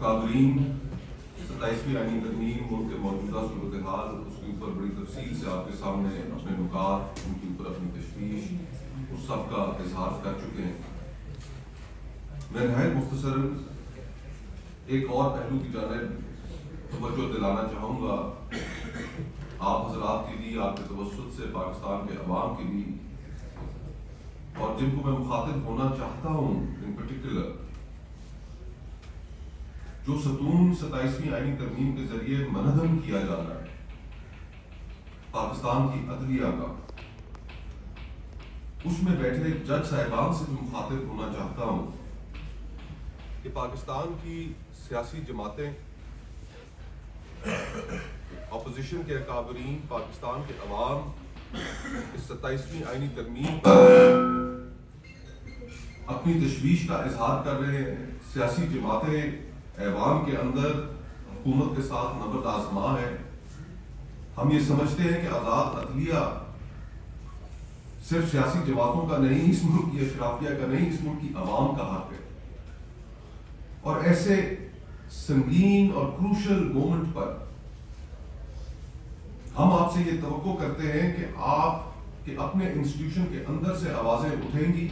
اکابرین 27ویں آئینی ترمیم ملک کے موجودہ صورتحال اس کے اوپر بڑی تفصیل سے آپ کے سامنے اپنے نکات ان کے اوپر اپنی تشویش اس سب کا اظہار کر چکے ہیں. میں نہایت مختصراً ایک اور پہلو کی جانب توجہ دلانا چاہوں گا آپ حضرات کے لیے, آپ کے توسط سے پاکستان کے عوام کے لیے, اور جن کو میں مخاطب ہونا چاہتا ہوں ان پرٹیکولر. جو ستون 27ویں آئینی ترمیم کے ذریعے منہدم کیا جا رہا ہے پاکستان کی عدلیہ کا, اس میں بیٹھے جج صاحبان سے بھی مخاطب ہونا چاہتا ہوں کہ پاکستان کی سیاسی جماعتیں, اپوزیشن کے اکابرین, پاکستان کے عوام اس 27ویں آئینی ترمیم پر اپنی تشویش کا اظہار کر رہے ہیں. سیاسی جماعتیں ایوان کے اندر حکومت کے ساتھ نبرد آزما ہے. ہم یہ سمجھتے ہیں کہ آزاد عدلیہ صرف سیاسی جماعتوں کا نہیں, اس ملک کی اشرافیہ کا نہیں, اس ملک کی عوام کا حق ہے. اور ایسے سنگین اور کروشل مومنٹ پر ہم آپ سے یہ توقع کرتے ہیں کہ آپ کے اپنے انسٹیٹیوشن کے اندر سے آوازیں اٹھیں گی.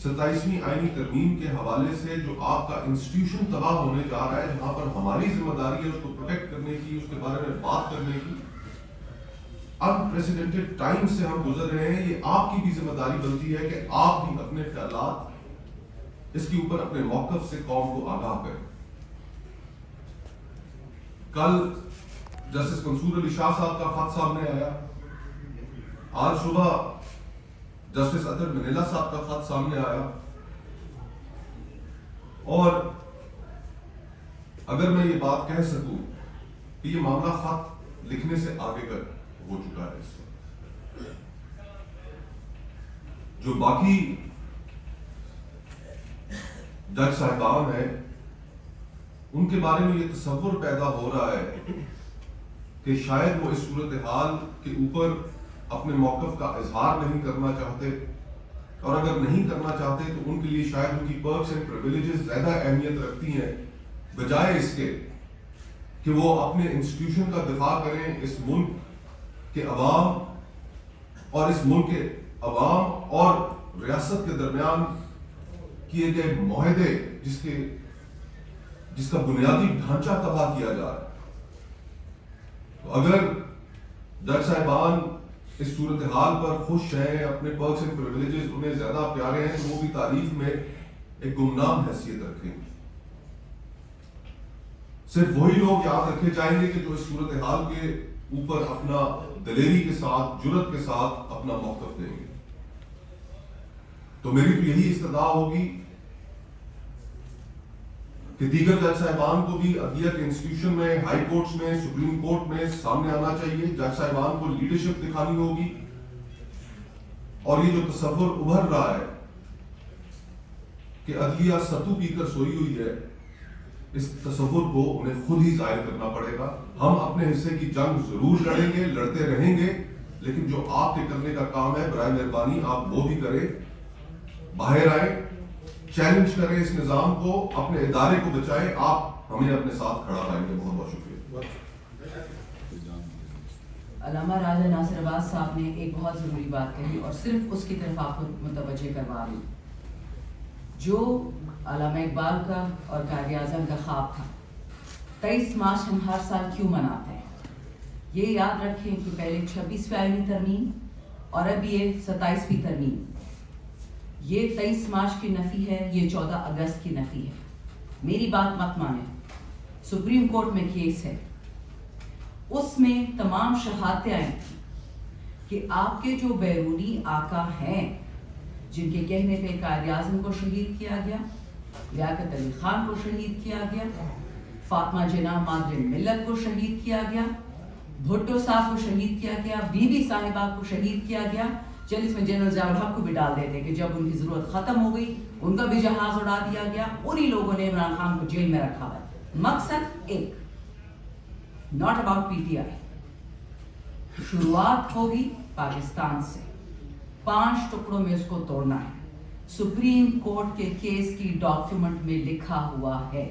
27ویں آئینی ترمیم کے حوالے سے جو آپ کا انسٹیٹیوشن تباہ ہونے جا رہا ہے, جہاں پر ہماری ذمہ داری ہے اس کو پروٹیکٹ کرنے کی, اس کے بارے میں بات کرنے کی. انپریسیڈنٹڈ ٹائم سے ہم گزر رہے ہیں. یہ آپ کی بھی ذمہ داری بنتی ہے کہ آپ بھی اپنے خیالات اس کے اوپر اپنے موقف سے قوم کو آگاہ کریں. کل جسٹس منصور علی شاہ صاحب کا خط سامنے آیا, آج صبح جسٹس اطہر منیلا صاحب کا خط سامنے آیا, اور اگر میں یہ بات کہہ سکوں کہ یہ معاملہ خط لکھنے سے آگے کا ہو چکا ہے. اس وقت جو باقی جج صاحبان ہیں ان کے بارے میں یہ تصور پیدا ہو رہا ہے کہ شاید وہ اس صورتحال کے اوپر اپنے موقف کا اظہار نہیں کرنا چاہتے, اور اگر نہیں کرنا چاہتے تو ان کے لیے شاید ان کی پرکس اینڈ پریویلیجز زیادہ اہمیت رکھتی ہیں بجائے اس کے کہ وہ اپنے انسٹیٹیوشن کا دفاع کریں. اس ملک کے عوام اور اس ملک کے عوام اور ریاست کے درمیان کیے گئے معاہدے جس کا بنیادی ڈھانچہ تباہ کیا جا رہا ہے. تو اگر جج صاحبان اس صورتحال پر خوش ہیں, اپنے پرکس اینڈ پریویلیجز انہیں زیادہ پیارے ہیں, تو وہ بھی تاریخ میں ایک گمنام حیثیت رکھیں گے. صرف وہی لوگ یاد رکھے جائیں گے کہ جو اس صورتحال کے اوپر اپنا دلیری کے ساتھ, جرت کے ساتھ اپنا موقف دیں گے. تو میری تو یہی استدعا ہوگی کہ دیگر جج صاحبان کو بھی عدلیہ کے انسٹیٹیوشن میں, ہائی کورٹس میں, سپریم کورٹ میں سامنے آنا چاہیے. جج صاحبان کو لیڈرشپ دکھانی ہوگی, اور یہ جو تصور ابھر رہا ہے کہ عدلیہ ستو پی کر سوئی ہوئی ہے, اس تصور کو انہیں خود ہی ظاہر کرنا پڑے گا. ہم اپنے حصے کی جنگ ضرور لڑیں گے, لڑتے رہیں گے, لیکن جو آپ کے کرنے کا کام ہے برائے مہربانی آپ وہ بھی کریں. باہر آئیں, چیلنج کریں اس نظام کو, اپنے ادارے کو بچائیں. آپ ہمیں اپنے ساتھ کھڑا رہیں گے. بہت بہت شکریہ. علامہ راجہ ناصر عباس صاحب نے ایک بہت ضروری بات کہی, اور صرف اس کی طرف آپ کو متوجہ کروا رہی. جو علامہ اقبال کا اور قائد اعظم کا خواب تھا, 23 مارچ ہم ہر سال کیوں مناتے ہیں, یہ یاد رکھیں کہ پہلے 26ویں آئینی ترمیم اور اب یہ 27ویں ترمیم. یہ 23 مارچ کی نفی ہے, یہ 14 اگست کی نفی ہے. میری بات مت مانیں, سپریم کورٹ میں کیس ہے, اس میں تمام شہادتیں آئی تھیں کہ آپ کے جو بیرونی آقا ہیں, جن کے کہنے پہ قائد اعظم کو شہید کیا گیا, لیاقت علی خان کو شہید کیا گیا, فاطمہ جناح مادر ملت کو شہید کیا گیا, بھٹو صاحب کو شہید کیا گیا, بی بی صاحبہ کو شہید کیا گیا. چل اس میں جنرل ضیاء الحق کو بھی ڈال دیتے کہ جب ان کی ضرورت ختم ہو گئی ان کا بھی جہاز اڑا دیا گیا. انہی لوگوں نے عمران خان کو جیل میں رکھا ہے. مقصد ایک, not about P T I. شروعات ہوگی پاکستان سے, 5 ٹکڑوں میں اس کو توڑنا ہے. سپریم کورٹ کے کیس کی ڈاکیومنٹ میں لکھا ہوا ہے.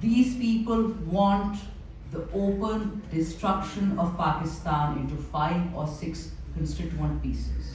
These people want the open destruction of Pakistan into 5 or 6 constituent pieces.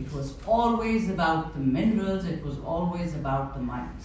It was always about the minerals, it was always about the mines.